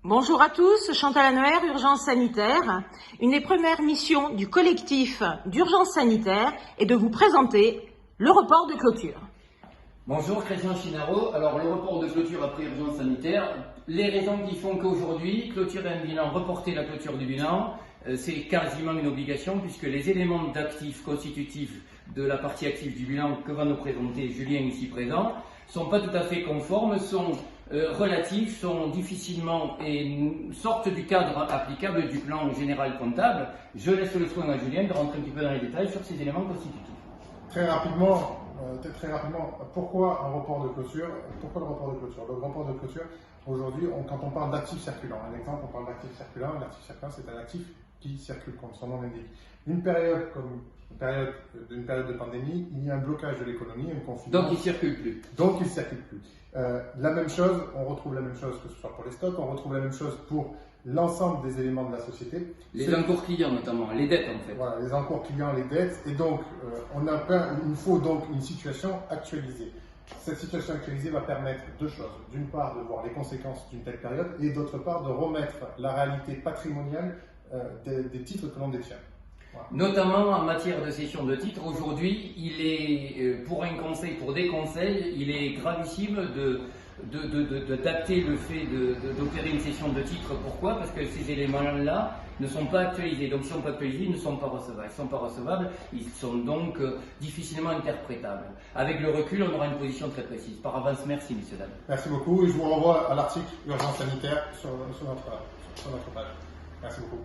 Bonjour à tous, Chantal Annoer, Urgence Sanitaire. Une des premières missions du collectif d'urgence sanitaire est de vous présenter le report de clôture. Bonjour, Christian Chinaro. Alors, le report de clôture après urgence sanitaire, les raisons qui font qu'aujourd'hui, clôturer un bilan, reporter la clôture du bilan, c'est quasiment une obligation puisque les éléments d'actifs constitutifs de la partie active du bilan que va nous présenter Julien ici présent sont pas tout à fait conformes, sont relatifs, sont difficilement et sortent du cadre applicable du plan général comptable. Je laisse le soin à Julien de rentrer un petit peu dans les détails sur ces éléments constitutifs. Très rapidement, pourquoi un report de clôture? Pourquoi le report de clôture? Le report de clôture, aujourd'hui, quand on parle d'actifs circulants, un exemple, on parle d'actifs circulants. Un actif circulant, c'est un actif qui circule, comme son nom l'indique. Une période de pandémie, il y a un blocage de l'économie, un confinement. Donc il ne circule plus. Donc il ne circule plus. La même chose, on retrouve la même chose que ce soit pour les stocks, on retrouve la même chose pour l'ensemble des éléments de la société. Les encours clients notamment, les dettes en fait. Voilà, les encours clients, les dettes. Et donc, il faut donc une situation actualisée. Cette situation actualisée va permettre deux choses. D'une part, de voir les conséquences d'une telle période et d'autre part, de remettre la réalité patrimoniale des titres que l'on détient. Voilà. Notamment en matière de cession de titres, aujourd'hui, il est, pour un conseil, pour des conseils, il est gravissime d'adapter le fait d'opérer une cession de titres. Pourquoi? Parce que ces éléments-là ne sont pas actualisés. Donc, s'ils ne sont pas actualisés, ils ne sont pas recevables. Ils ne sont pas recevables, ils sont donc difficilement interprétables. Avec le recul, on aura une position très précise. Par avance, merci, messieurs, dames. Merci beaucoup et je vous renvoie à l'article Urgence sanitaire sur notre page. Merci beaucoup.